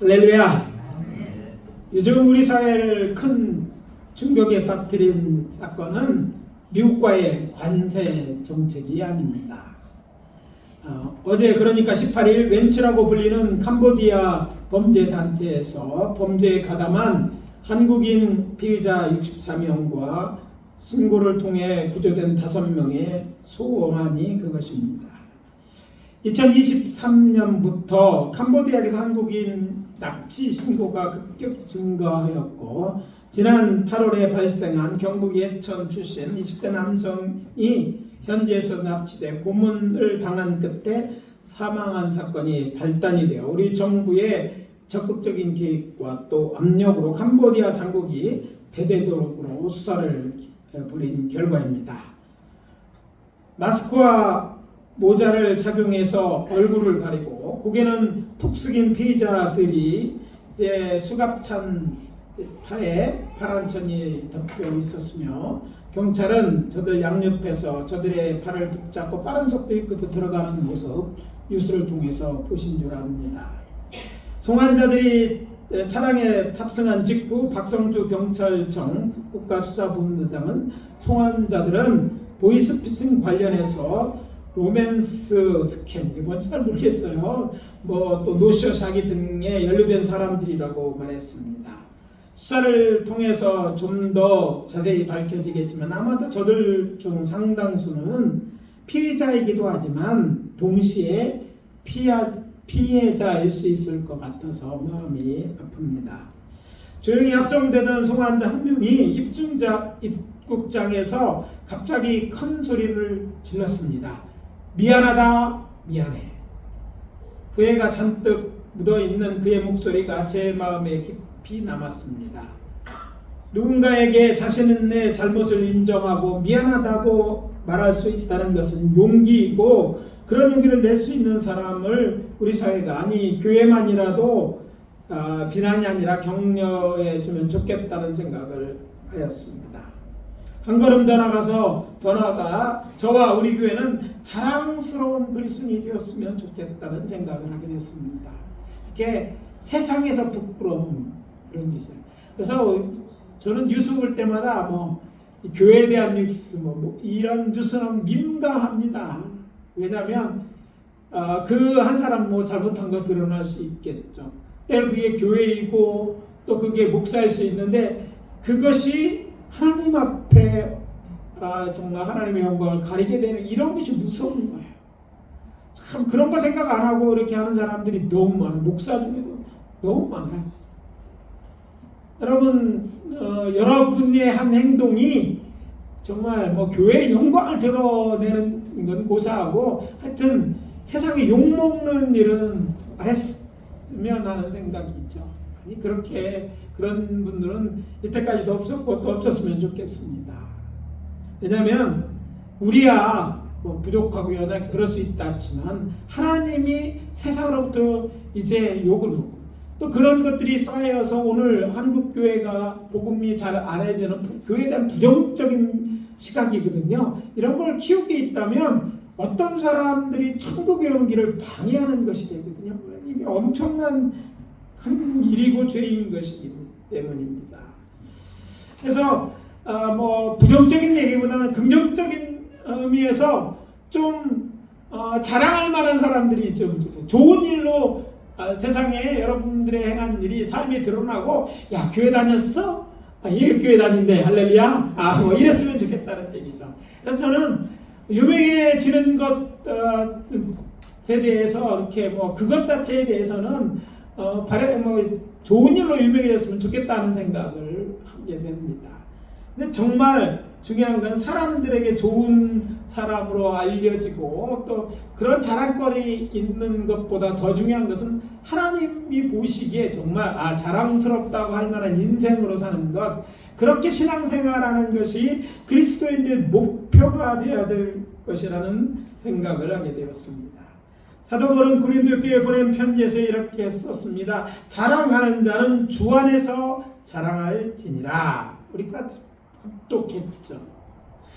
할렐루야. 요즘 우리 사회를 큰 충격에 빠뜨린 사건은 미국과의 관세 정책이 아닙니다. 어제 그러니까 18일 웬치라고 불리는 캄보디아 범죄단체에서 범죄에 가담한 한국인 피의자 64명과 신고를 통해 구조된 5명의 소원이 그것입니다. 2023년부터 캄보디아에서 한국인 납치 신고가 급격히 증가하였고, 지난 8월에 발생한 경북 예천 출신 20대 남성이 현지에서 납치돼 고문을 당한 끝에 사망한 사건이 발단이 되어 우리 정부의 적극적인 계획과 또 압력으로 캄보디아 당국이 대대적으로 수사를 벌인 결과입니다. 마스크와 모자를 착용해서 얼굴을 가리고 고개는 푹 숙인 피의자들이 이제 수갑찬 팔에 파란 천이 덮여 있었으며, 경찰은 저들 양옆에서 저들의 팔을 붙잡고 빠른 속도로 끝으로 들어가는 모습 뉴스를 통해서 보신 줄 압니다. 송환자들이 차량에 탑승한 직후 박성주 경찰청 국가수사본부장은 송환자들은 보이스피싱 관련해서 로맨스 스캔, 뭔지 잘 모르겠어요. 또 노쇼 사기 등에 연루된 사람들이라고 말했습니다. 수사를 통해서 좀 더 자세히 밝혀지겠지만 아마도 저들 중 상당수는 피의자이기도 하지만 동시에 피해자일 수 있을 것 같아서 마음이 아픕니다. 조용히 합성되는 송환자 한 명이 입국장에서 갑자기 큰 소리를 질렀습니다. 미안하다, 미안해. 후회가 잔뜩 묻어있는 그의 목소리가 제 마음에 깊이 남았습니다. 누군가에게 자신의 잘못을 인정하고 미안하다고 말할 수 있다는 것은 용기이고, 그런 용기를 낼 수 있는 사람을 우리 사회가, 아니 교회만이라도 비난이 아니라 격려해 주면 좋겠다는 생각을 하였습니다. 한 걸음 더 나아가 저와 우리 교회는 자랑스러운 그리스도인이 되었으면 좋겠다는 생각을 하게 되었습니다. 이렇게 세상에서 부끄러운 그런 것이에요. 그래서 저는 뉴스 볼 때마다 교회에 대한 뉴스 이런 뉴스는 민감합니다. 왜냐하면 그 한 사람 잘못한 거 드러날 수 있겠죠. 때로 그게 교회이고 또 그게 목사일 수 있는데, 그것이 하나님 앞에 정말 하나님의 영광을 가리게 되는 이런 것이 무서운 거예요. 참 그런 거 생각 안 하고 이렇게 하는 사람들이 너무 많아요. 목사 중에도 너무 많아요. 여러분, 여러분의 한 행동이 정말 교회의 영광을 드러내는 건 고사하고, 하여튼 세상에 욕먹는 일은 안 했으면 하는 생각이 있죠. 아니, 그런 분들은 이때까지도 없었고 또 없었으면 좋겠습니다. 왜냐하면 우리야 부족하고 여전히 그럴 수 있다 하지만, 하나님이 세상으로부터 이제 욕을 먹고 또 그런 것들이 쌓여서 오늘 한국 교회가 복음이 잘 안 해지는 교회에 대한 부정적인 시각이거든요. 이런 걸 키우게 있다면 어떤 사람들이 천국의 연기를 방해하는 것이 되거든요. 이게 엄청난 큰 일이고 죄인 것이기 때문입니다. 그래서 부정적인 얘기보다는 긍정적인 의미에서 좀 자랑할 만한 사람들이 좀 좋은 일로 세상에 여러분들의 행한 일이 삶에 드러나고, 야 교회 다녔어? 얘 교회 다닌대, 할렐루야. 이랬으면 좋겠다는 얘기죠. 그래서 저는 유명해지는 것에 대해서 이렇게 그것 자체에 대해서는 좋은 일로 유명해졌으면 좋겠다는 생각을 하게 됩니다. 근데 정말 중요한 건 사람들에게 좋은 사람으로 알려지고 또 그런 자랑거리 있는 것보다 더 중요한 것은 하나님이 보시기에 정말 자랑스럽다고 할 만한 인생으로 사는 것, 그렇게 신앙생활하는 것이 그리스도인의 목표가 되어야 될 것이라는 생각을 하게 되었습니다. 사도 바울은 고린도 교회에 보낸 편지에서 이렇게 썼습니다. 자랑하는 자는 주 안에서 자랑할지니라. 우리가 똑똑했죠.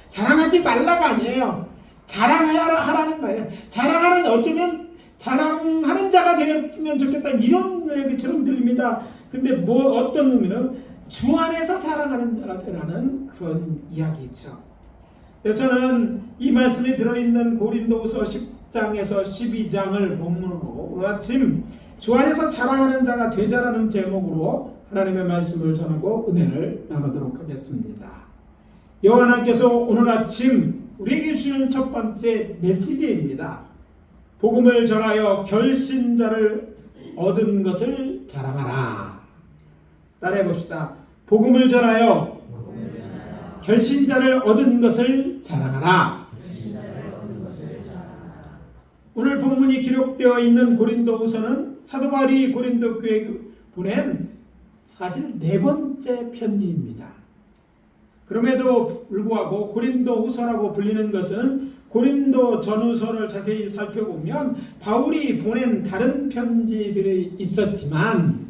자랑하지 말라가 아니에요. 자랑하라는 거예요. 자랑하는, 어쩌면 자랑하는 자가 되었으면 좋겠다 이런 얘기처럼 들립니다. 근데 뭐 어떤 의미는 주 안에서 자랑하는 자가 되라는 그런 이야기죠. 그래서 저는 이 말씀이 들어있는 고린도후서 10장에서 12장을 본문으로 오늘 아침 주 안에서 자랑하는 자가 되자라는 제목으로 하나님의 말씀을 전하고 은혜를 나누도록 하겠습니다. 여호와 하나님께서 오늘 아침 우리에게 주시는 첫 번째 메시지입니다. 복음을 전하여 결신자를 얻은 것을 자랑하라. 따라해 봅시다. 복음을 전하여 결신자를 얻은 것을 자랑하라. 오늘 본문이 기록되어 있는 고린도후서는 사도 바울이 고린도 교회에 보낸 사실 네 번째 편지입니다. 그럼에도 불구하고 고린도후서라고 불리는 것은 고린도 전후서를 자세히 살펴보면 바울이 보낸 다른 편지들이 있었지만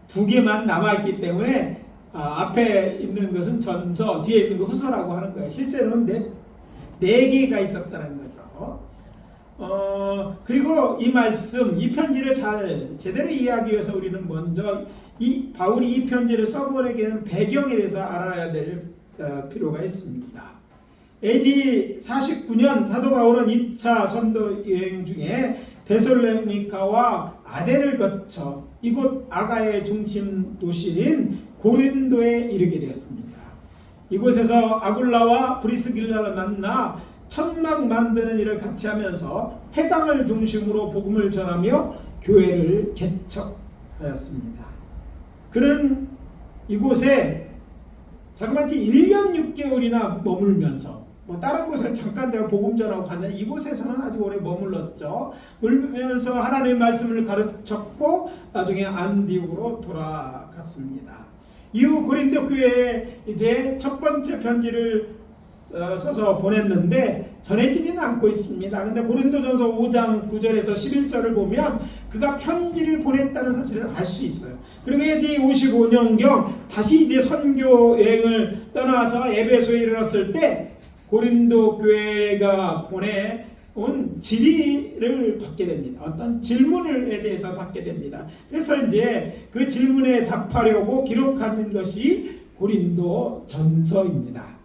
두 개만 남아있기 때문에 앞에 있는 것은 전서, 뒤에 있는 거 후서라고 하는 거예요. 실제로는 네 개가 있었다는 거죠. 그리고 이 말씀, 이 편지를 제대로 이해하기 위해서 우리는 먼저 바울이 이 편지를 써보내게 된 배경에 대해서 알아야 될 필요가 있습니다. AD 49년 사도 바울은 2차 선도 여행 중에 데살로니가와 아덴을 거쳐 이곳 아가의 중심 도시인 고린도에 이르게 되었습니다. 이곳에서 아굴라와 브리스길라를 만나 천막 만드는 일을 같이 하면서 회당을 중심으로 복음을 전하며 교회를 개척하였습니다. 그는 이곳에 자그마치 1년 6개월이나 머물면서 다른 곳에 잠깐 제가 복음 전하고 갔는데 이곳에서는 아주 오래 머물렀죠. 머물면서 하나님의 말씀을 가르쳤고 나중에 안디옥으로 돌아갔습니다. 이후 고린도 교회에 이제 첫 번째 편지를 써서 보냈는데 전해지지는 않고 있습니다. 근데 고린도전서 5장 9절에서 11절을 보면 그가 편지를 보냈다는 사실을 알 수 있어요. 그리고 AD 55년경 다시 이제 선교 여행을 떠나서 에베소에 이르렀을 때 고린도 교회가 보내온 질의를 받게 됩니다. 어떤 질문에 대해서 받게 됩니다. 그래서 이제 그 질문에 답하려고 기록한 것이 고린도 전서입니다.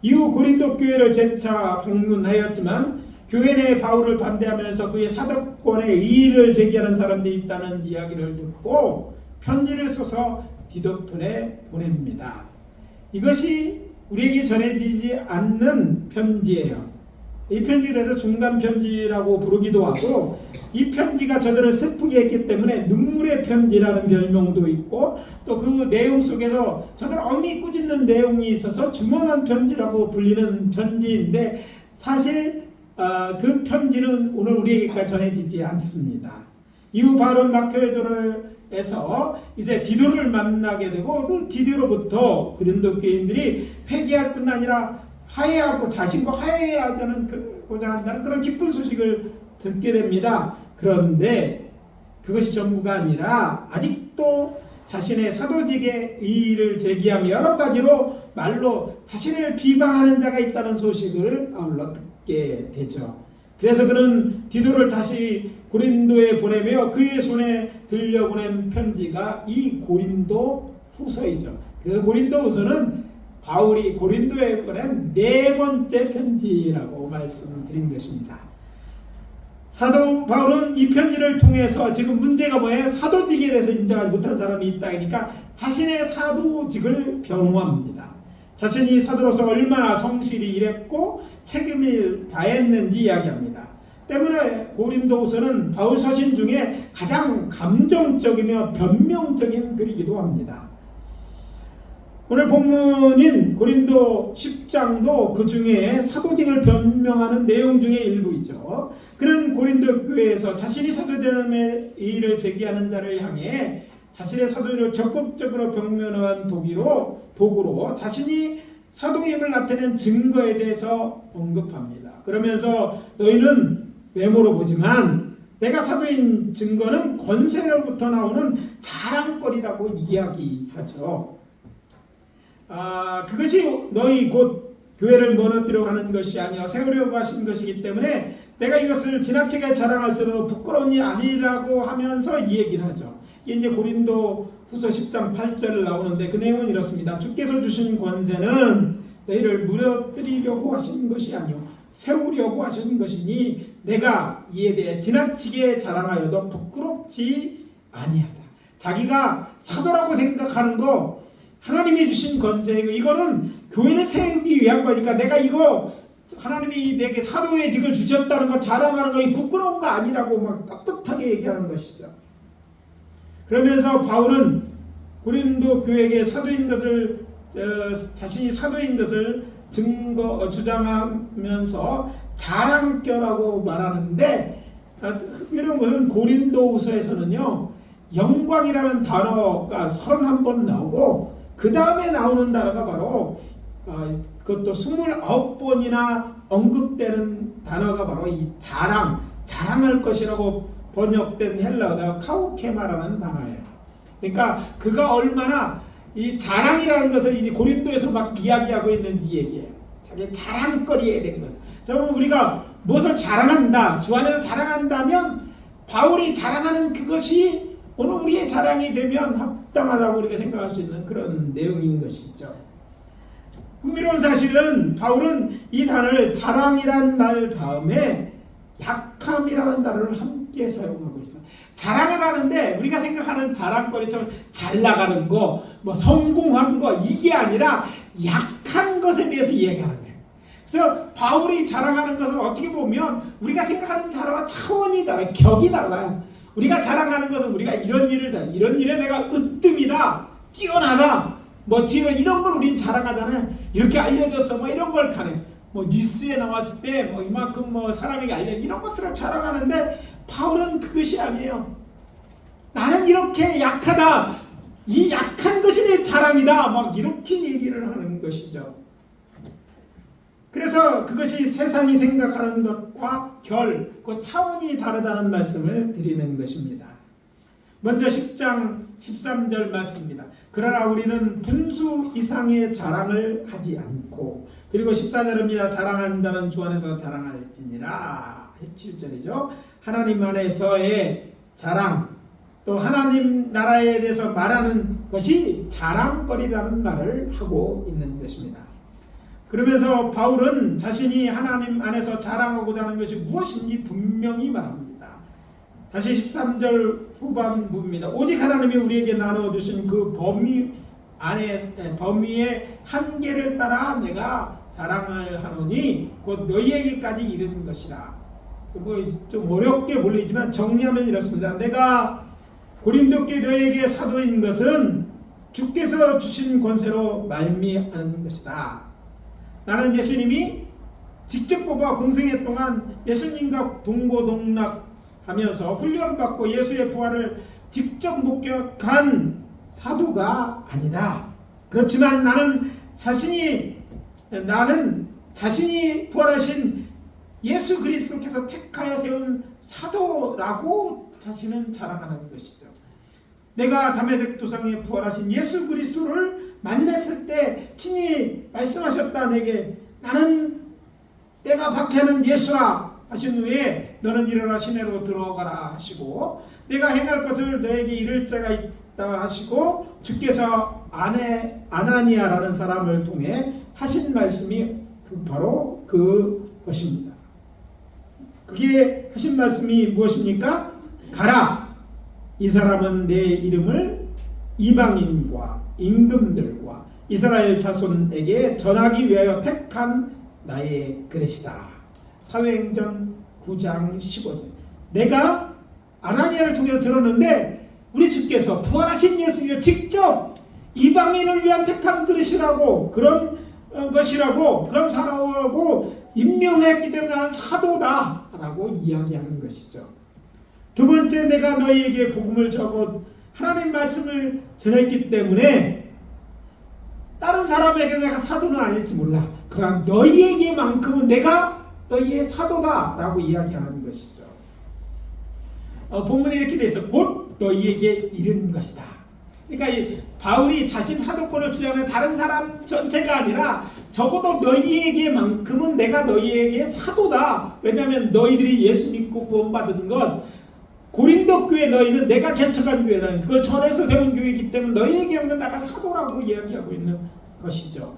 이후 고린도 교회를 재차 방문하였지만 교회 내 바울을 반대하면서 그의 사도권에 이의를 제기하는 사람들이 있다는 이야기를 듣고 편지를 써서 디도폰에 보냅니다. 이것이 우리에게 전해지지 않는 편지예요. 이 편지를 해서 중간 편지라고 부르기도 하고 이 편지가 저들을 슬프게 했기 때문에 눈물의 편지라는 별명도 있고 또 그 내용 속에서 저들 엄히 꾸짖는 내용이 있어서 주문한 편지라고 불리는 편지인데 사실 그 편지는 오늘 우리에게까지 전해지지 않습니다. 이후 바울은 마케도니아에서 이제 디도를 만나게 되고 그 디도로부터 고린도 교인들이 회개할 뿐 아니라 화해하고 자신과 화해하고자 한다는 그런 기쁜 소식을 듣게 됩니다. 그런데 그것이 전부가 아니라 아직도 자신의 사도직의 이의를 제기하며 여러 가지로 말로 자신을 비방하는 자가 있다는 소식을 아울러 듣게 되죠. 그래서 그는 디도를 다시 고린도에 보내며 그의 손에 들려보낸 편지가 이 고린도 후서이죠. 그래서 고린도 후서는 바울이 고린도에 보낸 네 번째 편지라고 말씀드린 것입니다. 사도 바울은 이 편지를 통해서 지금 문제가 뭐예요? 사도직에 대해서 인정하지 못한 사람이 있다 하니까 자신의 사도직을 변호합니다. 자신이 사도로서 얼마나 성실히 일했고 책임을 다했는지 이야기합니다. 때문에 고린도후서는 바울 서신 중에 가장 감정적이며 변명적인 글이기도 합니다. 오늘 본문인 고린도 10장도 그 중에 사도직을 변명하는 내용 중에 일부이죠. 그는 고린도 교회에서 자신이 사도됨의 이의를 제기하는 자를 향해 자신의 사도를 적극적으로 변명한 도구로 자신이 사도임을 나타낸 증거에 대해서 언급합니다. 그러면서 너희는 외모로 보지만 내가 사도인 증거는 권세로부터 나오는 자랑거리라고 이야기하죠. 그것이 너희 곧 교회를 무너뜨려 가는 것이 아니라 세우려고 하신 것이기 때문에 내가 이것을 지나치게 자랑할 줄은 부끄러운 일이 아니라고 하면서 이 얘기를 하죠. 이게 이제 고린도 후서 10장 8절 나오는데 그 내용은 이렇습니다. 주께서 주신 권세는 너희를 무너뜨리려고 하신 것이 아니요 세우려고 하신 것이니 내가 이에 대해 지나치게 자랑하여도 부끄럽지 아니하다. 자기가 사도라고 생각하는 거 하나님이 주신 권세이고 이거는 교회를 세우기 위한 거니까 내가 이거 하나님이 내게 사도의 직을 주셨다는 거 자랑하는 거 이 부끄러운 거 아니라고 막 떳떳하게 얘기하는 것이죠. 그러면서 바울은 고린도 교회에게 사도인 것을 자신이 사도인 것을 주장하면서 자랑껴라고 말하는데 이런 것은 고린도후서에서는요 영광이라는 단어가 31번 나오고 그 다음에 나오는 단어가 바로 그것도 29번이나 언급되는 단어가 바로 이 자랑할 것이라고 번역된 헬라어가 카우케마라는 단어예요. 그러니까 그가 얼마나 이 자랑이라는 것을 이제 고린도에서 막 이야기하고 있는지 얘기해요. 자기 자랑거리에 된 것. 그러면 우리가 무엇을 자랑한다, 주 안에서 자랑한다면 바울이 자랑하는 그것이 오늘 우리의 자랑이 되면 합당하다고 우리가 생각할 수 있는 그런 내용인 것이죠. 흥미로운 사실은 바울은 이 단어를 자랑이란 말 다음에 약함이라는 단어를 함께 사용하고 있어요. 자랑을 하는데 우리가 생각하는 자랑거리처럼 잘 나가는 거, 뭐 성공한 거 이게 아니라 약한 것에 대해서 이야기하는 거예요. 그래서 바울이 자랑하는 것은 어떻게 보면 우리가 생각하는 자랑과 차원이 달라요. 격이 달라요. 우리가 자랑하는 것은 우리가 이런 일에 내가 으뜸이다, 뛰어나다, 뭐 지금 이런 걸 우린 자랑하잖아요. 이렇게 알려졌어, 뭐 이런 걸 가네. 뭐 뉴스에 나왔을 때 뭐 이만큼 뭐 사람에게 이런 것들을 자랑하는데 바울은 그것이 아니에요. 나는 이렇게 약하다. 이 약한 것이 내 자랑이다. 막 이렇게 얘기를 하는 것이죠. 그래서 그것이 세상이 생각하는 것과 그 차원이 다르다는 말씀을 드리는 것입니다. 먼저 10장 13절 말씀입니다. 그러나 우리는 분수 이상의 자랑을 하지 않고 그리고 14절입니다. 자랑한 자는 주 안에서 자랑할지니라. 17절이죠. 하나님 안에서의 자랑 또 하나님 나라에 대해서 말하는 것이 자랑거리라는 말을 하고 있는 것입니다. 그러면서 바울은 자신이 하나님 안에서 자랑하고자 하는 것이 무엇인지 분명히 말합니다. 다시 13절 후반부입니다. 오직 하나님이 우리에게 나눠주신 그 범위의 한계를 따라 내가 자랑을 하노니 곧 너희에게까지 이르는 것이라. 좀 어렵게 보이지만 정리하면 이렇습니다. 내가 고린도께 너희에게 사도인 것은 주께서 주신 권세로 말미암은 것이다. 나는 예수님이 직접 뽑아 공생애 동안 예수님과 동고동락하면서 훈련받고 예수의 부활을 직접 목격한 사도가 아니다. 그렇지만 나는 자신이 부활하신 예수 그리스도께서 택하여 세운 사도라고 자신은 자랑하는 것이죠. 내가 다메섹 도상에 부활하신 예수 그리스도를 만났을 때 친히 말씀하셨다. 내게 나는 내가 박해하는 예수라 하신 후에 너는 일어나 시내로 들어가라 하시고 내가 행할 것을 너에게 이를 자가 있다 하시고 주께서 아나니아라는 사람을 통해 하신 말씀이 바로 그것입니다. 그게 하신 말씀이 무엇입니까? 가라! 이 사람은 내 이름을 이방인과 임금들과 이스라엘 자손에게 전하기 위하여 택한 나의 그릇이다. 사도행전 9장 15절. 내가 아나니아를 통해서 들었는데 우리 주께서 부활하신 예수를 직접 이방인을 위한 택한 그릇이라고 그런 것이라고 그런 사람이라고 임명했기 때문에 나는 사도다라고 이야기하는 것이죠. 두 번째, 내가 너희에게 복음을 적어 하나님 말씀을 전했기 때문에 다른 사람에게 내가 사도는 아닐지 몰라. 그러나 너희에게만큼은 내가 너희의 사도다라고 이야기하는 것이죠. 본문에 이렇게 돼 있어. 곧 너희에게 이른 것이다. 그러니까 이 바울이 자신 사도권을 주장하는 다른 사람 전체가 아니라 적어도 너희에게만큼은 내가 너희에게 사도다. 왜냐하면 너희들이 예수 믿고 구원받은 것, 고린도 교회 너희는 내가 개척한 교회라는 그걸 전해서 세운 교회이기 때문에 너희에게 없는 내가 사도라고 이야기하고 있는 것이죠.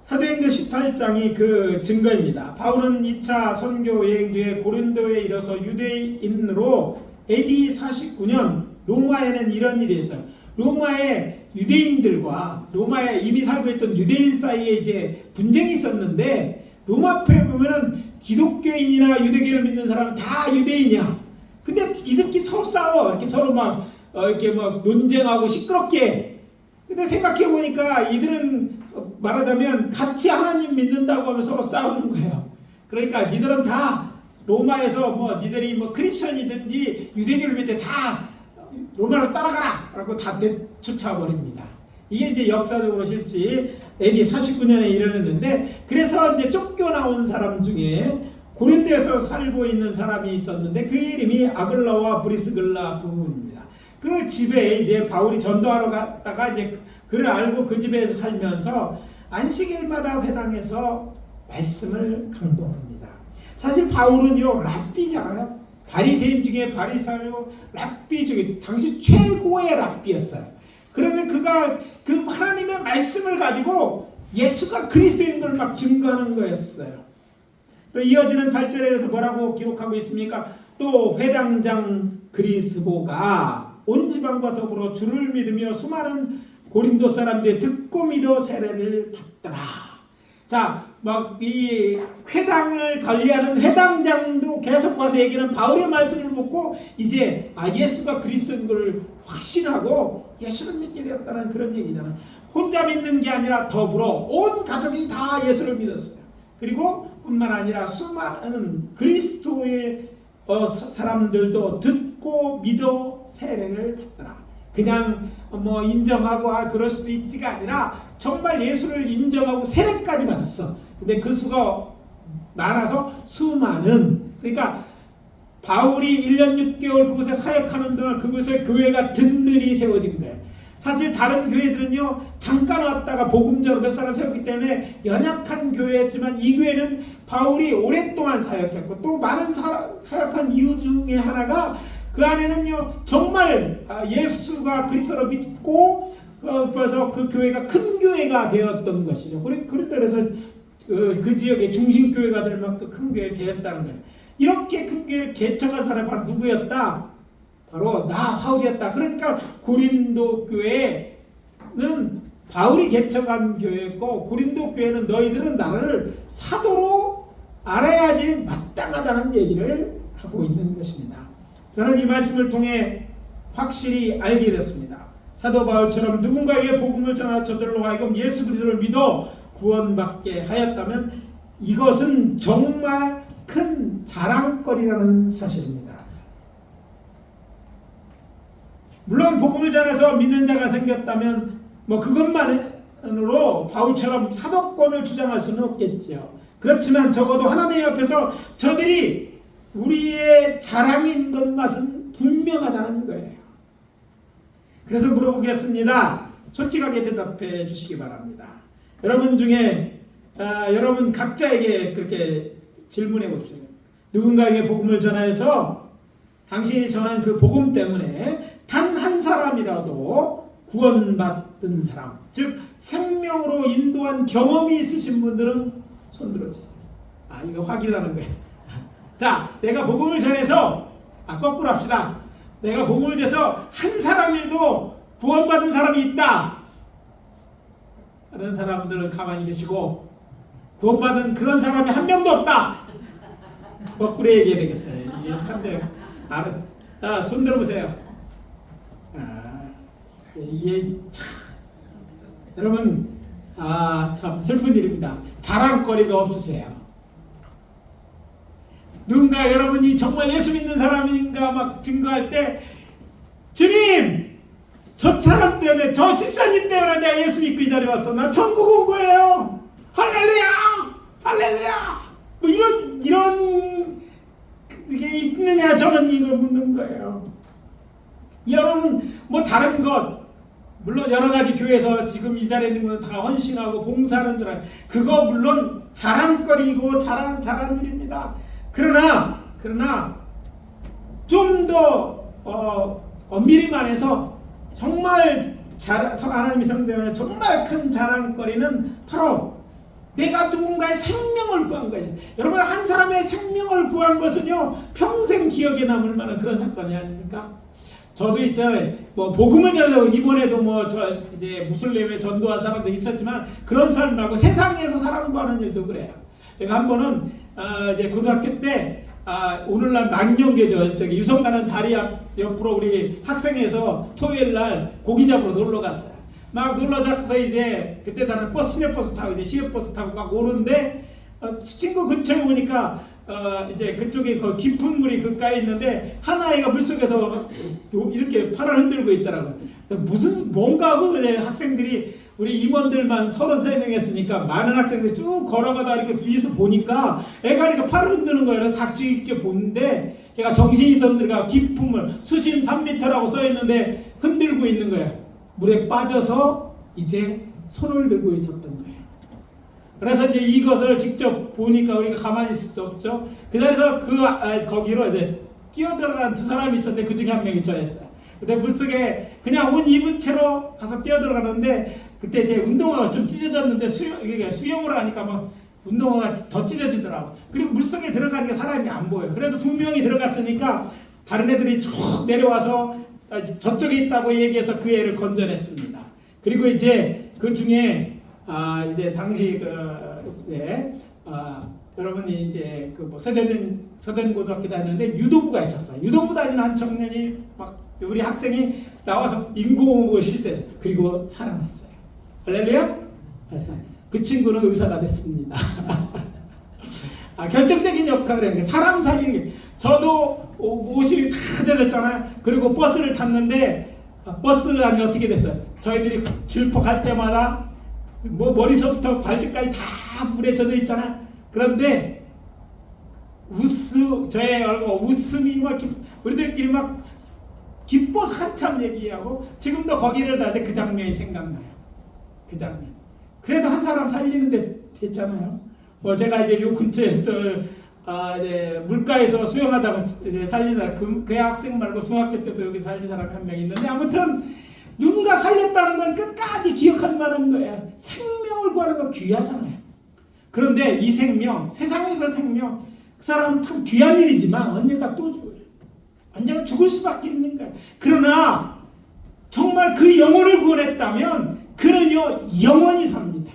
사도행전 18장이 그 증거입니다. 바울은 2차 선교 여행 뒤에 고린도에 이르러서 유대인으로 AD 49년 로마에는 이런 일이 있어요. 로마의 유대인들과 로마에 이미 살고 있던 유대인 사이에 이제 분쟁이 있었는데, 로마표에 보면은 기독교인이나 유대교를 믿는 사람은 다 유대인이야. 근데 이들끼리 서로 싸워. 이렇게 서로 이렇게 논쟁하고 시끄럽게. 근데 생각해 보니까 이들은 말하자면 같이 하나님 믿는다고 하면 서로 싸우는 거예요. 그러니까 니들은 다 로마에서 니들이 크리스천이든지 유대교를 믿되 다 로마로 따라가라! 라고 다 내쫓아 버립니다. 이게 이제 역사적으로 실제 AD 49년에 일어났는데, 그래서 이제 쫓겨나온 사람 중에 고린도에서 살고 있는 사람이 있었는데 그 이름이 아글라와 브리스글라 부부입니다. 그 집에 이제 바울이 전도하러 갔다가 이제 그를 알고 그 집에서 살면서 안식일마다 회당에서 말씀을 강독합니다. 사실 바울은요 랍비잖아요. 바리새인 중에 바리새인이고 랍비 중에 당시 최고의 랍비였어요. 그러면 그가 그 하나님의 말씀을 가지고 예수가 그리스도인 걸 막 증거하는 거였어요. 또 이어지는 8절에서 뭐라고 기록하고 있습니까? 또 회당장 그리스보가 온 지방과 더불어 주를 믿으며 수많은 고린도 사람들이 듣고 믿어 세례를 받더라. 자, 이 회당을 관리하는 회당장도 계속 와서 얘기는 바울의 말씀을 듣고 이제 예수가 그리스도인 걸 확신하고 예수를 믿게 되었다는 그런 얘기잖아요. 혼자 믿는 게 아니라 더불어 온 가족이 다 예수를 믿었어요. 그리고 뿐만 아니라 수많은 그리스도의 사람들도 듣고 믿어 세례를 받더라. 그냥 인정하고 그럴 수도 있지가 아니라 정말 예수를 인정하고 세례까지 받았어. 근데 그 수가 많아서 수많은, 그러니까 바울이 1년 6개월 그곳에 사역하는 동안 그곳에 교회가 든든히 세워진 거예요. 사실 다른 교회들은요 잠깐 왔다가 복음적으로 몇 사람 세웠기 때문에 연약한 교회였지만 이 교회는 바울이 오랫동안 사역했고 또 많은 사역한 이유 중에 하나가 그 안에는요 정말 예수가 그리스도로 믿고 그래서 그 교회가 큰 교회가 되었던 것이죠. 그래서 그 지역의 중심 교회가 될 만큼 큰 교회가 되었다는 거예요. 이렇게 큰 교회를 개척한 사람이 바로 누구였다? 바로 바울이었다. 그러니까 고린도 교회는 바울이 개척한 교회였고 고린도 교회는 너희들은 나를 사도로 알아야지 마땅하다는 얘기를 하고 있는 것입니다. 저는 이 말씀을 통해 확실히 알게 됐습니다. 사도 바울처럼 누군가에게 복음을 전하 저들로 하여금 예수 그리스도를 믿어 구원받게 하였다면 이것은 정말 큰 자랑거리라는 사실입니다. 물론 복음을 전해서 믿는 자가 생겼다면 그것만으로 바울처럼 사도권을 주장할 수는 없겠죠. 그렇지만 적어도 하나님 앞에서 저들이 우리의 자랑인 것만은 분명하다는 거예요. 그래서 물어보겠습니다. 솔직하게 대답해 주시기 바랍니다. 여러분 중에 여러분 각자에게 그렇게 질문해 봅시다. 누군가에게 복음을 전하여서 당신이 전한 그 복음 때문에 단 한 사람이라도 구원받은 사람, 즉 생명으로 인도한 경험이 있으신 분들은 손 들어주세요. 이거 확인하는 거예요. 자, 내가 복음을 전해서 거꾸로 합시다. 내가 복음을 전해서 한 사람이라도 구원받은 사람이 있다 하는 사람들은 가만히 계시고, 구원받은 그런 사람이 한 명도 없다 거꾸로 얘기해야 되겠어요. 이게 상당히 다른. 자, 손 들어보세요. 이게 참 여러분 참 슬픈 일입니다. 자랑거리가 없으세요. 누군가 여러분이 정말 예수 믿는 사람인가 막 증거할 때 주님 저 사람 때문에 저 집사님 때문에 내가 예수 믿고 이 자리에 왔어. 나 천국 온 거예요. 할렐루야 할렐루야. 이런 게 있느냐 저는 이걸 묻는 거예요. 여러분 뭐 다른 것 물론 여러 가지 교회에서 지금 이 자리에 있는 건 다 헌신하고 봉사하는 줄 알아요. 그거 물론 자랑거리고 잘한 일입니다. 그러나 좀 더 엄밀히 말해서 정말 하나님이 상대하는 정말 큰 자랑거리는 바로 내가 누군가의 생명을 구한 거예요. 여러분 한 사람의 생명을 구한 것은요 평생 기억에 남을 만한 그런 사건이 아닙니까? 저도 이제 뭐 복음을 전하고 이번에도 뭐 저 이제 무슬림에 전도한 사람도 있었지만 그런 삶 말고 세상에서 사람 구하는 일도 그래요. 제가 한 번은 이제 고등학교 때 오늘날 망령계죠. 저기 유성 가는 다리 옆으로 우리 학생회에서 토요일 날 고기 잡으러 놀러 갔어요. 막 놀러 가서 이제 그때 나는 시내버스 타고 이제 시외버스 타고 막 오는데 친구 근처에 보니까 이제 그쪽에 그 깊은 물이 가까이 있는데 한 아이가 물속에서 이렇게 팔을 흔들고 있더라고요. 무슨 뭔가 하고 학생들이 우리 임원들만 33명 했으니까 많은 학생들이 쭉 걸어가다 이렇게 위에서 보니까 애가 이렇게 팔을 흔드는 거예요. 닥치 있게 보는데 걔가 정신이 있었는가 깊은 물 수심 3m라고 써 있는데 흔들고 있는 거예요. 물에 빠져서 이제 손을 들고 있었던 거예요. 그래서 이제 이것을 직접 보니까 우리가 가만히 있을 수 없죠. 그 자리에서 거기로 이제 뛰어들어간 두 사람이 있었는데 그 중에 한 명이 저였어요. 근데 물속에 그냥 옷 입은 채로 가서 뛰어들어가는데 그때 제 운동화가 좀 찢어졌는데 수영을 하니까 막 운동화가 더 찢어지더라고. 그리고 물속에 들어가니까 사람이 안 보여요. 그래도 두 명이 들어갔으니까 다른 애들이 쭉 내려와서 저쪽에 있다고 얘기해서 그 애를 건져냈습니다. 그리고 이제 그 중에 이제 당시 여러분이 이제 그 뭐 서대는 고등학교 다녔는데 유도부가 있었어요. 유도부 다니는 한 청년이 막 우리 학생이 나와서 인공호흡을 실세 그리고 살아났어요. 할렐루야. 그래서 그 친구는 의사가 됐습니다. 결정적인 역할을 해요. 사람 살리는 게. 저도 옷이 다 젖었잖아요. 그리고 버스를 탔는데 버스 안이 어떻게 됐어요? 저희들이 질퍽할 때마다 뭐 머리서부터 발끝까지 다 물에 젖어 있잖아요. 그런데 저의 웃음이 막 우리들끼리 막 기뻐서 한참 얘기하고 지금도 거기를 갈 때 그 장면이 생각나요. 그 장면. 그래도 한 사람 살리는데 됐잖아요. 뭐 제가 이제 요 근처에 이제 물가에서 수영하다가 이제 살린 사람 그 학생 말고 중학교 때도 여기 살린 사람이 한 명 있는데 아무튼 누군가 살렸다는 건 끝까지 기억할 만한 거야. 생명을 구하는 건 귀하잖아요. 그런데 이 생명, 세상에서 생명, 그 사람은 참 귀한 일이지만 언젠가 또 죽어요. 언젠가 죽을 수밖에 없는 거야. 그러나 정말 그 영혼을 구원했다면 그는요 영원히 삽니다.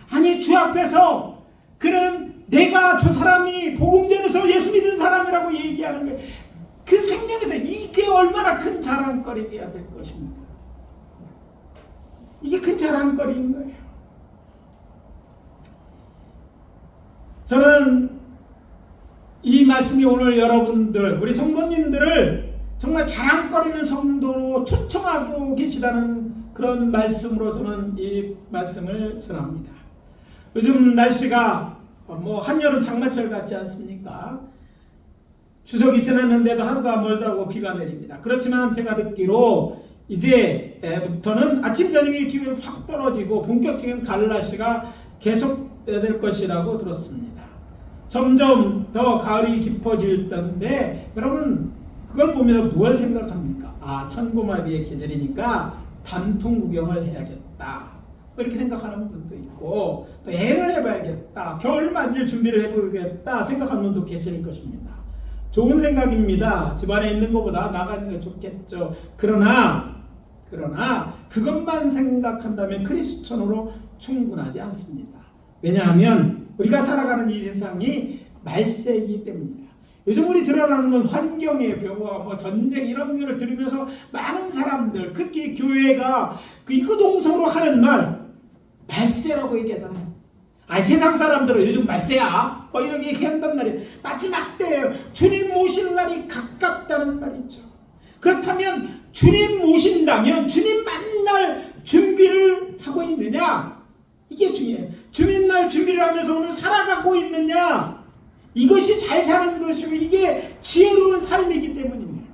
아니 주 앞에서 그는 내가 저 사람이 복음 전에서 예수 믿은 사람이라고 얘기하는 거예요. 그 생명에서 이게 얼마나 큰 자랑거리가 될 것입니까? 이게 큰 자랑거리인 거예요. 저는 이 말씀이 오늘 여러분들 우리 성도님들을 정말 자랑거리는 성도로 초청하고 계시다는 그런 말씀으로 저는 이 말씀을 전합니다. 요즘 날씨가 뭐 한여름 장마철 같지 않습니까? 추석이 지났는데도 하루가 멀다고 비가 내립니다. 그렇지만 제가 듣기로 이제부터는 아침 저녁의 기온이 확 떨어지고 본격적인 가을 날씨가 계속될 것이라고 들었습니다. 점점 더 가을이 깊어질 텐데 여러분 그걸 보면서 무엇을 생각합니까? 천고마비의 계절이니까 단풍 구경을 해야겠다 이렇게 생각하는 분도 있고 또 여행을 해봐야겠다 겨울 맞을 준비를 해보겠다 생각하는 분도 계실 것입니다. 좋은 생각입니다. 집안에 있는 것보다 나가는 게 좋겠죠. 그러나 그것만 생각한다면 크리스천으로 충분하지 않습니다. 왜냐하면 우리가 살아가는 이 세상이 말세이기 때문입니다. 요즘 우리 드러나는 건 환경의 변화, 뭐 전쟁 이런 거를 들으면서 많은 사람들, 특히 교회가 그 이구동성으로 하는 말 말세라고 얘기하잖아요. 세상 사람들은 요즘 말세야 이렇게 얘기한단 말이에요. 마지막 때예요. 주님 모실 날이 가깝다는 말이죠. 그렇다면 주님 모신다면 주님 만날 준비를 하고 있느냐? 이게 중요해요. 주님 날 준비를 하면서 오늘 살아가고 있느냐? 이것이 잘 사는 것이고 이게 지혜로운 삶이기 때문입니다.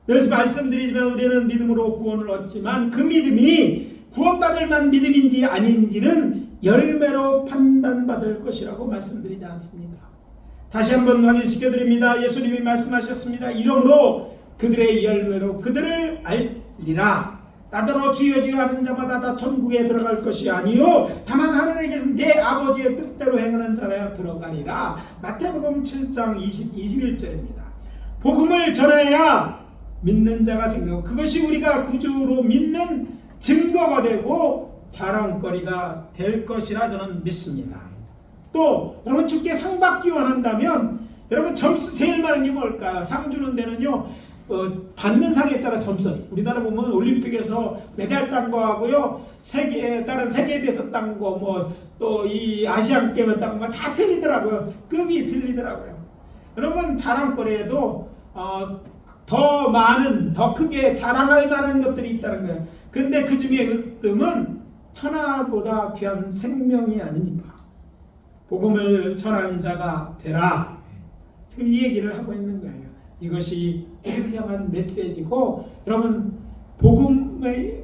늘 말씀드리지만 우리는 믿음으로 구원을 얻지만 그 믿음이 구원받을 만 믿음인지 아닌지는 열매로 판단받을 것이라고 말씀드리지 않습니다. 다시 한번 확인시켜드립니다. 예수님이 말씀하셨습니다. 이러므로 그들의 열매로 그들을 알리라. 나더러 주여 주여 하는 자마다 다 천국에 들어갈 것이 아니요 다만 하늘에 계신 내 아버지의 뜻대로 행하는 자라야 들어가리라. 마태복음 7장 21절입니다. 복음을 전해야 믿는 자가 생기고 그것이 우리가 구주로 믿는 증거가 되고 자랑거리가 될 것이라 저는 믿습니다. 또 여러분 주께 상 받기 원한다면 여러분 점수 제일 많은 게 뭘까요? 상 주는 데는요 받는 상에 따라 점수. 우리나라 보면 올림픽에서 메달 딴 거 하고요 다른 세계에 대해서 딴 거 뭐 또 이 아시안 게임에 딴 거 다 틀리더라고요. 급이 틀리더라고요. 여러분 자랑거리에도 더 많은 더 크게 자랑할 만한 것들이 있다는 거예요. 근데 그 중에 으뜸은 천하보다 귀한 생명이 아닙니까? 복음을 전하는 자가 되라. 지금 이 얘기를 하고 있는 거예요. 이것이 우리를 향한 메시지고 여러분 복음을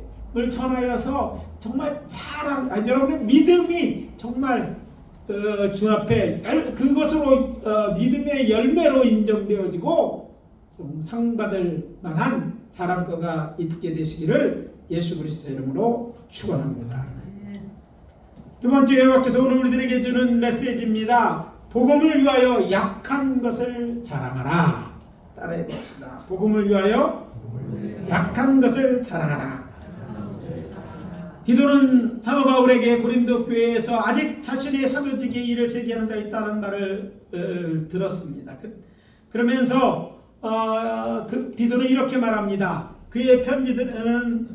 전하여서 정말 여러분의 믿음이 정말 주 앞에 그것으로 믿음의 열매로 인정되어지고 좀 상받을 만한 자랑거가 있게 되시기를 예수 그리스도의 이름으로 축원합니다. 두 번째 여호와께서 오늘 우리들에게 주는 메시지입니다. 복음을 위하여 약한 것을 자랑하라. 따라해 봅시다. 복음을 위하여 약한 것을 자랑하라. 디도는 사도 바울에게 고린도 교회에서 아직 자신의 사도직의 일을 제기하는 자 있다는 말을 들었습니다. 그러면서 디도는 이렇게 말합니다. 그의 편지들은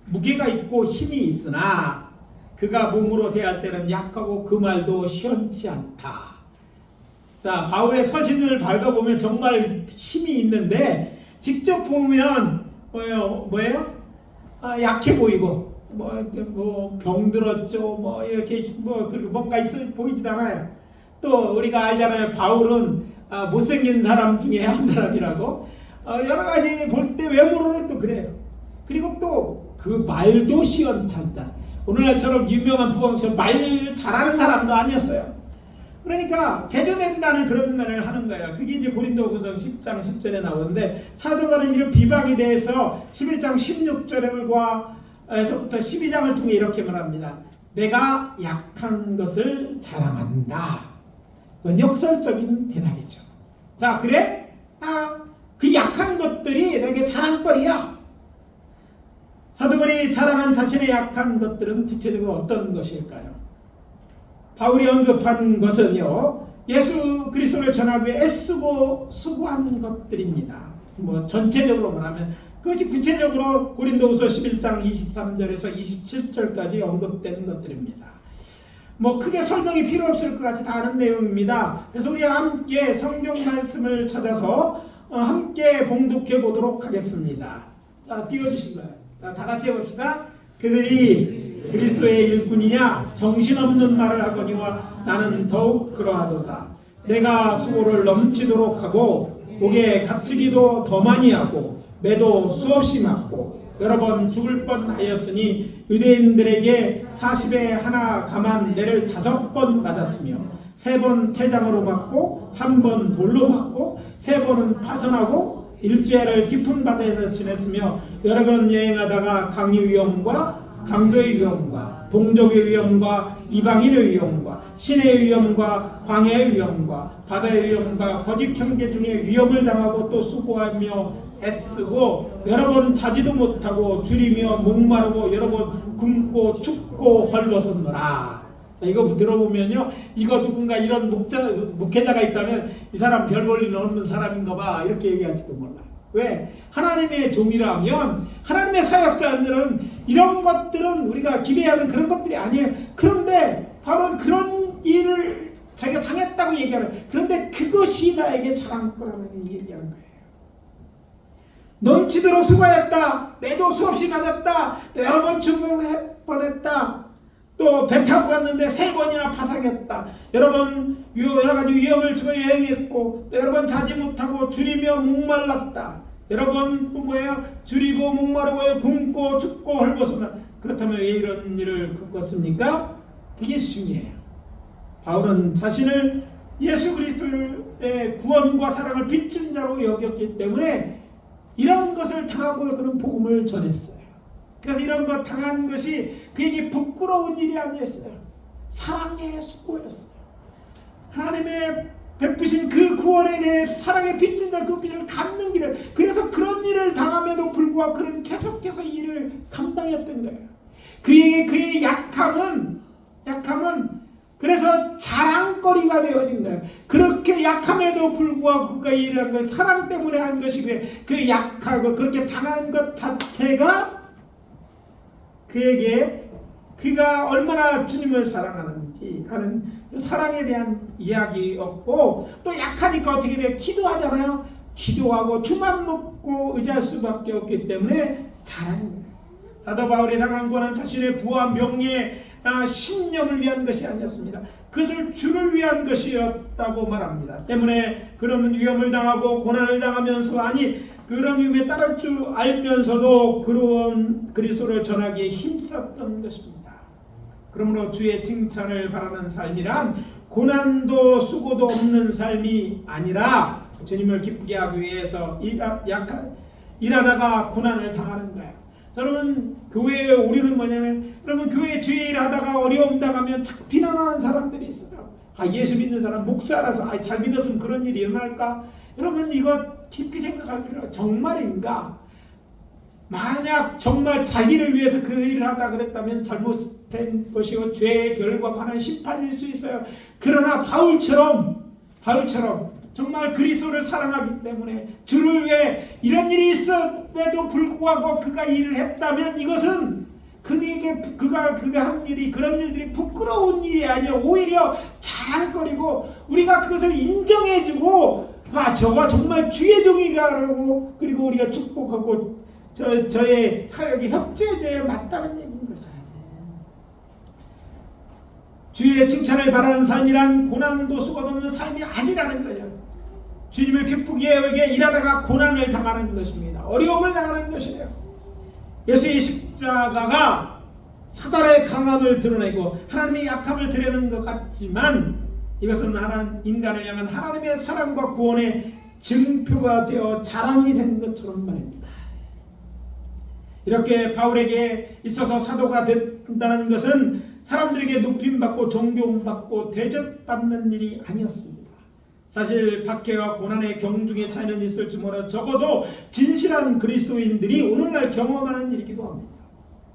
무게가 있고 힘이 있으나 그가 몸으로 대할 때는 약하고 그 말도 시원치 않다. 자, 바울의 서신을 밟아보면 정말 힘이 있는데 직접 보면 뭐예요? 약해 보이고 병들었죠. 뭐 이렇게 그리고 뭔가 있어 보이지도 않아요. 또 우리가 알잖아요. 바울은 못생긴 사람 중에 한 사람이라고. 여러 가지 볼 때 외모로는 또 그래요. 그리고 또 그 말도 시원찮다. 오늘날처럼 유명한 부왕처럼 말 잘하는 사람도 아니었어요. 그러니까 개조된다는 그런 말을 하는 거예요. 그게 이제 고린도후서 10장 10절에 나오는데 사도 바울은 이런 비방에 대해서 11장 16절에서부터 12장을 통해 이렇게 말합니다. 내가 약한 것을 자랑한다. 그건 역설적인 대답이죠. 자, 그래? 그 약한 것들이 내게 자랑거리야. 사도 바울이 자랑한 자신의 약한 것들은 구체적으로 어떤 것일까요? 바울이 언급한 것은요, 예수 그리스도를 전하기 위해 애쓰고 수고한 것들입니다. 뭐 전체적으로 말하면 그것이 구체적으로 고린도후서 11장 23절에서 27절까지 언급된 것들입니다. 뭐 크게 설명이 필요 없을 것 같이 다 아는 내용입니다. 그래서 우리 함께 성경 말씀을 찾아서 함께 봉독해 보도록 하겠습니다. 자, 띄워주신 거예요. 자, 다 같이 해봅시다. 그들이 그리스도의 일꾼이냐 정신없는 말을 하거니와 나는 더욱 그러하도다. 내가 수고를 넘치도록 하고 목에 갇히기도 더 많이 하고 매도 수없이 맞고 여러 번 죽을 뻔하였으니 유대인들에게 40에 하나 감한 내를 5번 맞았으며 3번 태장으로 맞고 1번 돌로 맞고 3번은 파선하고 일주일을 깊은 바다에서 지냈으며 여러 번 여행하다가 강의 위험과 강도의 위험과 동족의 위험과 이방인의 위험과 신의 위험과 광야의 위험과 바다의 위험과 거짓 형제 중에 위험을 당하고 또 수고하며 애쓰고 여러 번 자지도 못하고 줄이며 목마르고 여러 번 굶고 춥고 헐벗었노라. 이거 들어보면요, 이거 누군가 이런 목회자가 있다면 이 사람 별 볼 일 없는 사람인가 봐 이렇게 얘기할지도 몰라. 왜? 하나님의 종이라면 하나님의 사역자들은 이런 것들은 우리가 기대하는 그런 것들이 아니에요. 그런데 바로 그런 일을 자기가 당했다고 얘기하는, 그런데 그것이 나에게 자랑거라는 얘기하는 거예요. 넘치도록 수고했다. 매도 수없이 맞았다. 또 여러 번 죽을 뻔했다. 또 배 타고 갔는데 3번이나 파상했다. 여러 가지 위험을 주고 여행했고 또 여러 번 자지 못하고 줄이며 목말랐다. 여러분 또 뭐예요? 줄이고 목마르고 굶고 춥고 헐벗으면 그렇다면 왜 이런 일을 겪었습니까? 그게 중요해요. 바울은 자신을 예수 그리스도의 구원과 사랑을 빚진 자로 여겼기 때문에 이런 것을 당하고 그런 복음을 전했어요. 그래서 이런 것 당한 것이 그에게 부끄러운 일이 아니었어요. 사랑의 수고였어요. 하나님의 베푸신 그 구원에 대해 사랑의 빚진 자 그 빚을 갚는 길을, 그래서 그런 일을 당함에도 불구하고 그는 계속해서 이 일을 감당했던 거예요. 그의 약함은 그래서 자랑거리가 되어진 거예요. 그렇게 약함에도 불구하고 그가 일을 한 건 사랑 때문에 한 것이고요. 그 약하고 그렇게 당한 것 자체가 그에게 그가 얼마나 주님을 사랑하는지 하는 그 사랑에 대한 이야기였고, 또 약하니까 어떻게 돼요? 기도하잖아요. 기도하고 주만 먹고 의지할 수밖에 없기 때문에 자랑입니다. 사도 바울이 당한 것은 자신의 부와 명예, 신념을 위한 것이 아니었습니다. 그것을 주를 위한 것이었다고 말합니다. 때문에 그런 위험을 당하고 고난을 당하면서, 아니 그런 위험에 따를 줄 알면서도 그런 그리스도를 전하기에 힘썼던 것입니다. 그러므로 주의 칭찬을 바라는 삶이란 고난도 수고도 없는 삶이 아니라 주님을 기쁘게 하기 위해서 일하다가 고난을 당하는 거예요. 여러분, 교회에 우리는 뭐냐면, 여러분 교회 주일 일하다가 어려움 당하면 자꾸 비난하는 사람들이 있어요. 예수 믿는 사람 목사라서 잘 믿었으면 그런 일이 일어날까? 여러분, 이거 깊이 생각할 필요가, 정말인가? 만약 정말 자기를 위해서 그 일을 하다 그랬다면 잘못된 것이고 죄의 결과가 하는 심판일 수 있어요. 그러나 바울처럼 정말 그리스도를 사랑하기 때문에 주를 위해 이런 일이 있음에도 불구하고 그가 일을 했다면 이것은 그가 한 일이, 그런 일들이 부끄러운 일이 아니라 오히려 자랑거리고, 우리가 그것을 인정해주고, 저가 정말 주의 종이가라고, 그리고 우리가 축복하고 저의 사역이 협조해줘야 맞다는 얘기인 거죠. 주의 칭찬을 바라는 삶이란 고난도 수고도 없는 삶이 아니라는 거예요. 주님을 기쁘게 여기에 일하다가 고난을 당하는 것입니다. 어려움을 당하는 것이에요. 예수의 십자가가 사단의 강함을 드러내고 하나님의 약함을 드러내는 것 같지만, 이것은 인간을 향한 하나님의 사랑과 구원의 증표가 되어 자랑이 된 것처럼 말입니다. 이렇게 바울에게 있어서 사도가 된다는 것은 사람들에게 높임받고 존경받고 대접받는 일이 아니었습니다. 사실 박해와 고난의 경중의 차이는 있을지 몰라도 적어도 진실한 그리스도인들이 오늘날 경험하는 일이기도 합니다.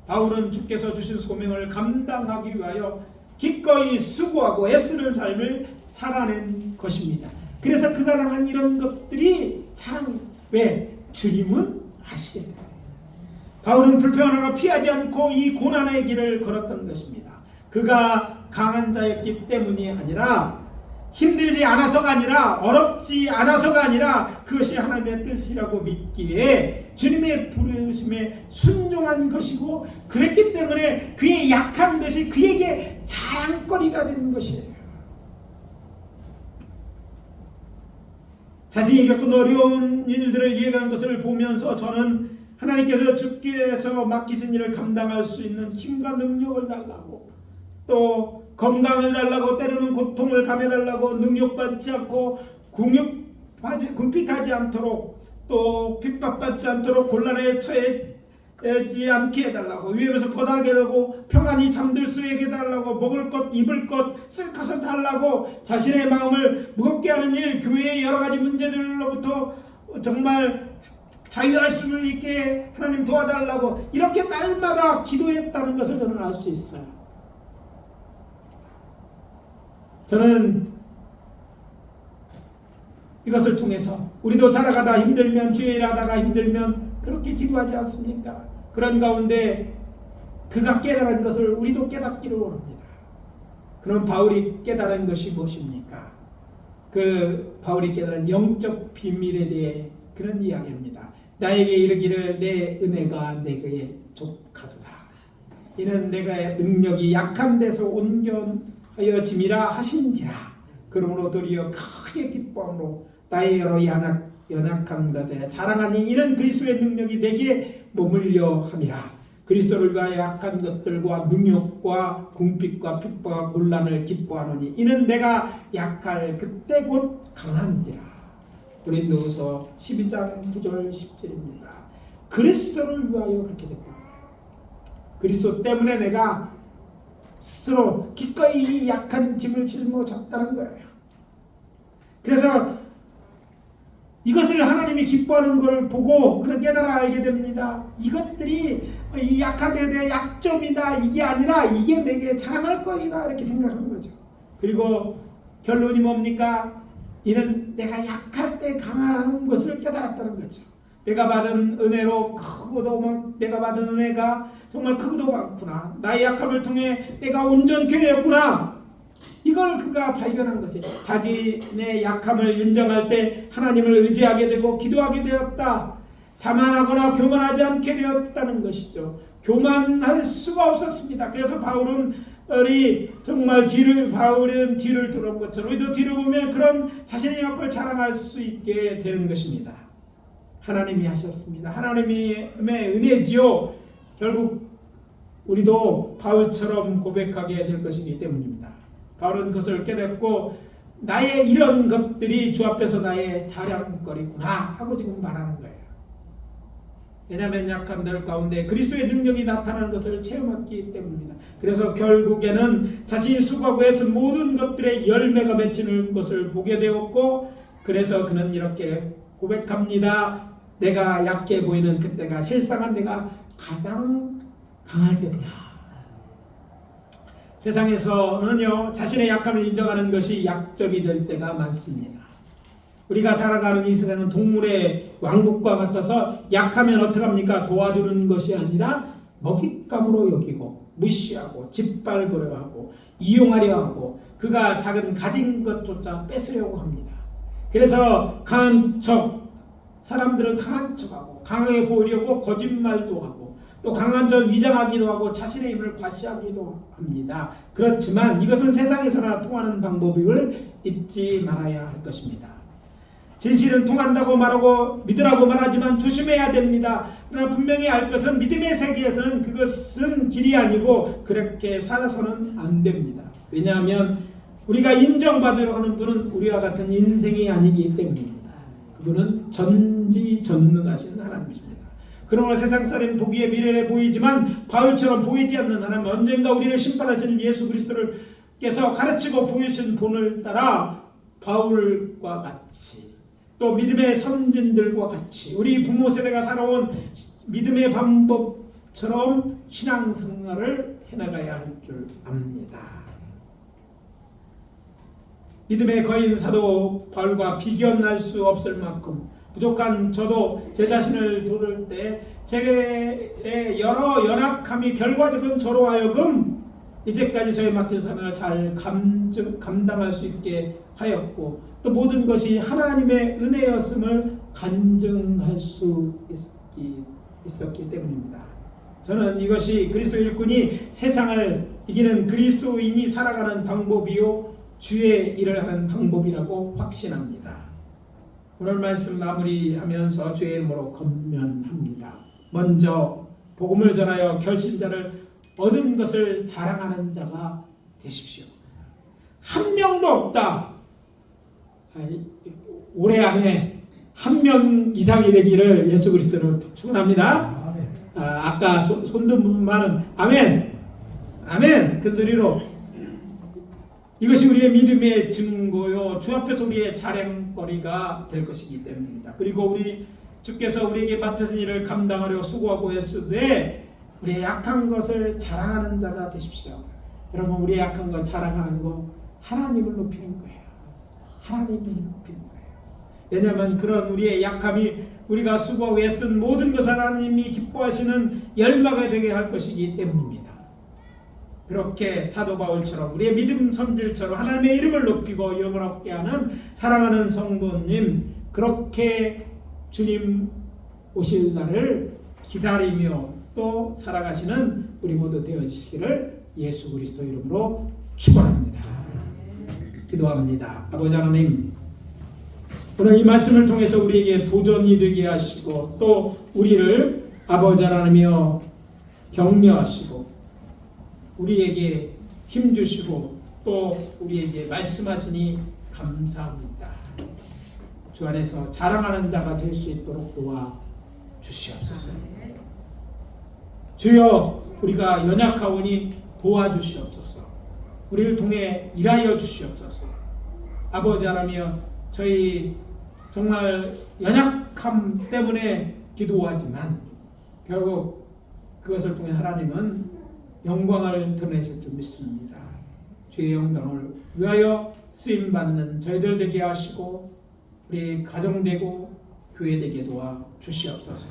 바울은 주께서 주신 소명을 감당하기 위하여 기꺼이 수고하고 애쓰는 삶을 살아낸 것입니다. 그래서 그가 당한 이런 것들이 참, 왜? 주님은 아시겠다. 바울은 불평하다가 피하지 않고 이 고난의 길을 걸었던 것입니다. 그가 강한 자였기 때문이 아니라, 힘들지 않아서가 아니라, 어렵지 않아서가 아니라 그것이 하나님의 뜻이라고 믿기에 주님의 부르심에 순종한 것이고, 그랬기 때문에 그의 약한 것이 그에게 자랑거리가 되는 것이에요. 자신이 겪은 어려운 일들을 이해하는 것을 보면서 저는 하나님께서 주께서 맡기신 일을 감당할 수 있는 힘과 능력을 달라고, 또 건강을 달라고, 때로는 고통을 감해달라고, 능욕받지 않고 궁핍하지 않도록, 또 핍박받지 않도록 곤란에 처해지 않게 해달라고, 위험에서 벗어나게 하고 평안히 잠들 수 있게 해달라고, 먹을 것 입을 것 쓸 것을 달라고, 자신의 마음을 무겁게 하는 일, 교회의 여러 가지 문제들로부터 정말 자유할 수 있게 하나님 도와달라고 이렇게 날마다 기도했다는 것을 저는 알 수 있어요. 저는 이것을 통해서 우리도 살아가다 힘들면, 주의 일하다가 힘들면 그렇게 기도하지 않습니까? 그런 가운데 그가 깨달은 것을 우리도 깨닫기를 원합니다. 그럼 바울이 깨달은 것이 무엇입니까? 그 바울이 깨달은 영적 비밀에 대해 그런 이야기입니다. 나에게 이르기를 내 은혜가 내게 족하도다. 이는 내가 능력이 약한 데서 온전하여짐이라 하신지라. 그러므로 도리어 크게 기뻐함으로 나의 여러 연약한 것에 자랑하니 이는 그리스도의 능력이 내게 머물려 함이라. 그리스도를 위하여 약한 것들과 능욕과 궁핍과 핍박과 곤란을 기뻐하노니 이는 내가 약할 그때 곧 강한지라. 고린도후서 12장 9절 10절입니다. 그리스도를 위하여 그렇게 됐다. 그리스도 때문에 내가 스스로 기꺼이 이 약한 짐을 짊어졌다는 거예요. 그래서 이것을 하나님이 기뻐하는 걸 보고 그런 깨달아 알게 됩니다. 이것들이 이 약한 데에 대한 약점이다, 이게 아니라 이게 내게 자랑할 거이다, 이렇게 생각하는 거죠. 그리고 결론이 뭡니까? 이는 내가 약할 때 강한 것을 깨달았다는 거죠. 내가 받은 은혜로 내가 받은 은혜가 정말 크고도 많구나. 나의 약함을 통해 내가 온전케 되었구나. 이걸 그가 발견한 것이 자신의 약함을 인정할 때 하나님을 의지하게 되고 기도하게 되었다. 자만하거나 교만하지 않게 되었다는 것이죠. 교만할 수가 없었습니다. 그래서 바울은 정말 바울은 뒤를 돌아본 것처럼 우리도 뒤를 보면 그런 자신의 역을 자랑할 수 있게 되는 것입니다. 하나님이 하셨습니다. 하나님의 은혜지요. 결국 우리도 바울처럼 고백하게 될 것이기 때문입니다. 바울은 그것을 깨닫고 나의 이런 것들이 주 앞에서 나의 자랑거리구나 하고 지금 말하는 거예요. 왜냐하면 약함들 가운데 그리스도의 능력이 나타나는 것을 체험했기 때문입니다. 그래서 결국에는 자신이 수고하고 애쓴 모든 것들의 열매가 맺히는 것을 보게 되었고, 그래서 그는 이렇게 고백합니다. 내가 약해 보이는 그때가 실상은 내가 가장 강할 때구나. 세상에서는요, 자신의 약함을 인정하는 것이 약점이 될 때가 많습니다. 우리가 살아가는 이 세상은 동물의 왕국과 같아서 약하면 어떡합니까? 도와주는 것이 아니라 먹잇감으로 여기고 무시하고 짓밟으려 하고 이용하려 하고 그가 작은 가진 것조차 뺏으려고 합니다. 그래서 강한 척, 사람들은 강한 척하고 강하게 보이려고 거짓말도 하고 또 강한 척 위장하기도 하고 자신의 힘을 과시하기도 합니다. 그렇지만 이것은 세상에서나 통하는 방법임을 잊지 말아야 할 것입니다. 진실은 통한다고 말하고 믿으라고 말하지만 조심해야 됩니다. 그러나 분명히 알 것은 믿음의 세계에서는 그것은 길이 아니고 그렇게 살아서는 안 됩니다. 왜냐하면 우리가 인정받으려 하는 분은 우리와 같은 인생이 아니기 때문입니다. 그분은 전지전능하신 하나님이십니다. 그러므로 세상 사람은 보기에 미련해 보이지만 바울처럼 보이지 않는 하나님, 언젠가 우리를 심판하시는 예수 그리스도께서 가르치고 보여주신 본을 따라 바울과 같이 또 믿음의 선진들과 같이 우리 부모 세대가 살아온 믿음의 방법처럼 신앙생활을 해나가야 할 줄 압니다. 믿음의 거인 사도 바울과 비견할 수 없을 만큼 부족한 저도 제 자신을 돌을 때 제게 여러 연약함이 결과적인 저로 하여금 이제까지 저의 맡긴 사명을 잘 감당할 수 있게 하였고 또 모든 것이 하나님의 은혜였음을 간증할 수 있었기 때문입니다. 저는 이것이 그리스도 일꾼이 세상을 이기는 그리스도인이 살아가는 방법이요 주의 일을 하는 방법이라고 확신합니다. 오늘 말씀 마무리하면서 주의 이름으로 권면합니다. 먼저 복음을 전하여 결신자를 얻은 것을 자랑하는 자가 되십시오. 한 명도 없다. 올해 안에 한 명 이상이 되기를 예수 그리스도로 축원합니다. 아까 손든 분만은 아멘, 아멘 큰 소리로. 이것이 우리의 믿음의 증거요 주 앞에서 우리의 자랑거리가 될 것이기 때문입니다. 그리고 주께서 우리에게 맡으신 일을 감당하려 수고하고 애쓰되 우리의 약한 것을 자랑하는 자가 되십시오. 여러분, 우리의 약한 것 자랑하는 거 하나님을 높이는 거예요. 하나님이 높이는 거예요. 왜냐하면 그런 우리의 약함이 우리가 수고하고 애쓴 모든 것을 하나님이 기뻐하시는 열매가 되게 할 것이기 때문입니다. 그렇게 사도 바울처럼 우리의 믿음 선질처럼 하나님의 이름을 높이고 영원하게 하는 사랑하는 성도님, 그렇게 주님 오실 날을 기다리며 또 살아가시는 우리 모두 되어지시기를 예수 그리스도 이름으로 축원합니다. 기도합니다. 아버지 하나님, 오늘 이 말씀을 통해서 우리에게 도전이 되게 하시고 또 우리를 아버지 하나님이여 격려하시고 우리에게 힘 주시고 또 우리에게 말씀하시니 감사합니다. 주 안에서 자랑하는 자가 될 수 있도록 도와 주시옵소서. 주여 우리가 연약하오니 도와주시옵소서. 우리를 통해 일하여 주시옵소서. 아버지 하나님이여 저희 정말 연약함 때문에 기도하지만 결국 그것을 통해 하나님은 영광을 드러내실 줄 믿습니다. 주의 영광을 위하여 쓰임받는 저희들 되게 하시고 우리 가정 되고 교회 되게 도와 주시옵소서.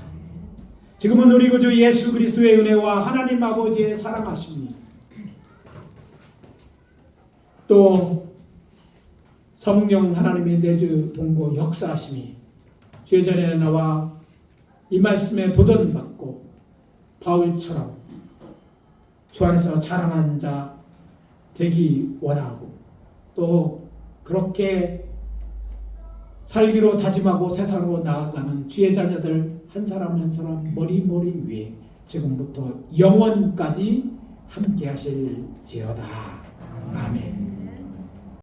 지금은 우리 구주 예수 그리스도의 은혜와 하나님 아버지의 사랑하심이 또 성령 하나님의 내주 동고 역사하심이 주의 자리에 나와 이 말씀에 도전받고 바울처럼 주 안에서 자랑하는 자 되기 원하고 또 그렇게 살기로 다짐하고 세상으로 나아가는 주의 자녀들 한 사람 한 사람 머리 위에 지금부터 영원까지 함께 하실지어다. 아멘.